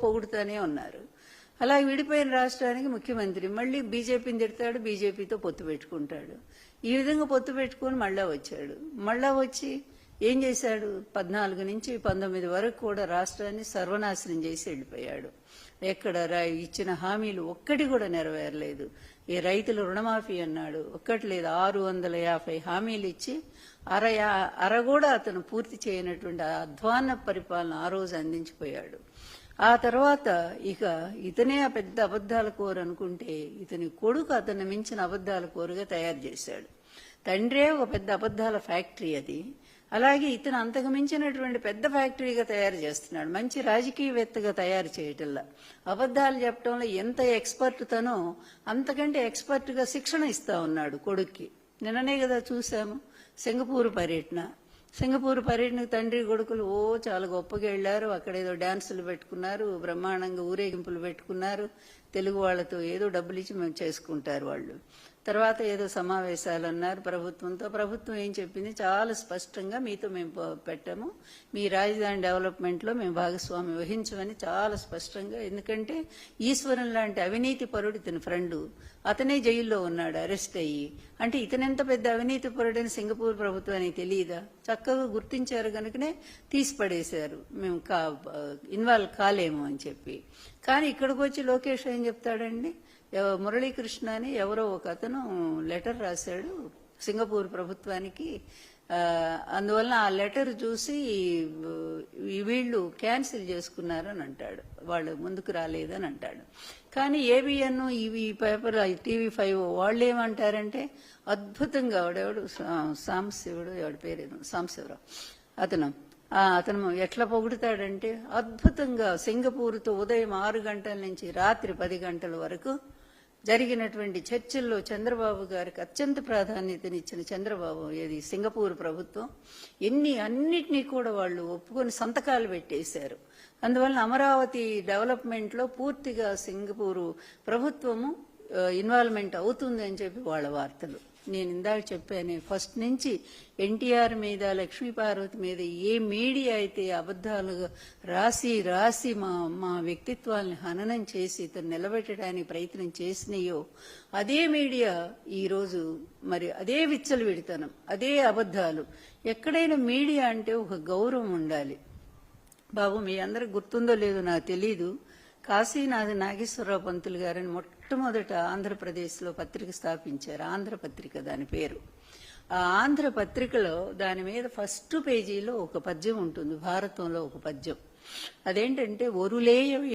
పొగుడుతూనే ఉన్నారు. అలా విడిపోయిన రాష్ట్రానికి ముఖ్యమంత్రి మళ్ళీ బీజేపీని తిడతాడు, బీజేపీతో పొత్తు పెట్టుకుంటాడు. ఈ విధంగా పొత్తు పెట్టుకుని మళ్ళా వచ్చాడు. మళ్ళా వచ్చి ఏం చేశాడు? 14 నుంచి 19 వరకు కూడా రాష్ట్రాన్ని సర్వనాశనం చేసి వెళ్ళిపోయాడు. ఎక్కడ ఇచ్చిన హామీలు ఒక్కటి కూడా నెరవేరలేదు. ఈ రైతుల రుణమాఫీ అన్నాడు, ఒక్కటి లేదు. 650 హామీలు ఇచ్చి అర కూడా అతను పూర్తి చేయనటువంటి అధ్వాన్న పరిపాలన ఆ రోజు అందించిపోయాడు. ఆ తర్వాత ఇక ఇతనే ఆ పెద్ద అబద్ధాల కోరు అనుకుంటే ఇతని కొడుకు అతన్ని మించిన అబద్ధాల కోరుగా తయారు చేశాడు. తండ్రే ఒక పెద్ద అబద్ధాల ఫ్యాక్టరీ అది. అలాగే ఇతను అంతకు మించినటువంటి పెద్ద ఫ్యాక్టరీగా తయారు చేస్తున్నాడు. మంచి రాజకీయవేత్తగా తయారు చేయటంలా, అబద్ధాలు చెప్పడంలో ఎంత ఎక్స్పర్ట్ తనో అంతకంటే ఎక్స్పర్ట్గా శిక్షణ ఇస్తా ఉన్నాడు కొడుక్కి. నిన్ననే కదా చూసాము సింగపూర్ పర్యటనకు తండ్రి కొడుకులు చాలా గొప్పగా వెళ్లారు. అక్కడ ఏదో డాన్సులు పెట్టుకున్నారు, బ్రహ్మాండంగా ఊరేగింపులు పెట్టుకున్నారు. తెలుగు వాళ్లతో ఏదో డబ్బులు ఇచ్చి మేము చేసుకుంటారు వాళ్ళు. తర్వాత ఏదో సమావేశాలు అన్నారు ప్రభుత్వంతో. ప్రభుత్వం ఏం చెప్పింది? చాలా స్పష్టంగా మీతో మేము పెట్టాము, మీ రాజధాని డెవలప్మెంట్లో మేము భాగస్వామ్యం వహించమని చాలా స్పష్టంగా. ఎందుకంటే ఈశ్వరన్ లాంటి అవినీతి పరుడు ఇతని ఫ్రెండు, అతనే జైల్లో ఉన్నాడు అరెస్ట్ అయ్యి. అంటే ఇతనెంత పెద్ద అవినీతి పరుడని సింగపూర్ ప్రభుత్వానికి తెలియదా? చక్కగా గుర్తించారు కనుకనే తీసి పడేశారు, మేము ఇన్వాల్వ్ కాలేము అని చెప్పి. కానీ ఇక్కడికి వచ్చి లోకేష్ ఏం చెప్తాడండి? మురళీకృష్ణ అని ఎవరో ఒక అతను లెటర్ రాశాడు సింగపూర్ ప్రభుత్వానికి. అందువల్ల ఆ లెటర్ చూసి వీళ్ళు క్యాన్సిల్ చేసుకున్నారని అంటాడు, వాళ్ళు ముందుకు రాలేదని అంటాడు. కానీ ఏబిఎన్ ఈ పేపర్ TV5 వాళ్ళు ఏమంటారంటే అద్భుతంగా ఎవడెవడు సాంబశివుడు, ఎవడి పేరేదో సాంబశివరావు అతను ఎట్లా పొగుడుతాడంటే అద్భుతంగా సింగపూర్తో ఉదయం 6 గంటల నుంచి రాత్రి 10 గంటల వరకు జరిగినటువంటి చర్చల్లో చంద్రబాబు గారికి అత్యంత ప్రాధాన్యతనిచ్చిన చంద్రబాబు ఏది సింగపూర్ ప్రభుత్వం అన్నిటినీ కూడా వాళ్ళు ఒప్పుకొని సంతకాలు పెట్టేశారు. అందువల్ల అమరావతి డెవలప్మెంట్లో పూర్తిగా సింగపూరు ప్రభుత్వము ఇన్వాల్వ్మెంట్ అవుతుంది అని చెప్పి వాళ్ళ వార్తలు. నేను ఇందాక చెప్పాను, ఫస్ట్ నుంచి ఎన్టీఆర్ మీద, లక్ష్మీపార్వతి మీద ఏ మీడియా అయితే అబద్ధాలుగా రాసి మా వ్యక్తిత్వాన్ని హననం చేసి ఇతను నిలబెట్టడానికి ప్రయత్నం చేసినాయో అదే మీడియా ఈరోజు మరి అదే విచ్చలవిడితనం, అదే అబద్ధాలు. ఎక్కడైనా మీడియా అంటే ఒక గౌరవం ఉండాలి బాబు. మీ అందరికి గుర్తుందో లేదో నాకు తెలీదు, కాశీనాథ్ నాగేశ్వరరావు పంతులు గారని మొట్టమొదట ఆంధ్రప్రదేశ్లో పత్రిక స్థాపించారు. ఆంధ్రపత్రిక దాని పేరు. ఆ ఆంధ్రపత్రికలో దాని మీద ఫస్ట్ పేజీలో ఒక పద్యం ఉంటుంది, భారతంలో ఒక పద్యం. అదేంటంటే ఒరులేయ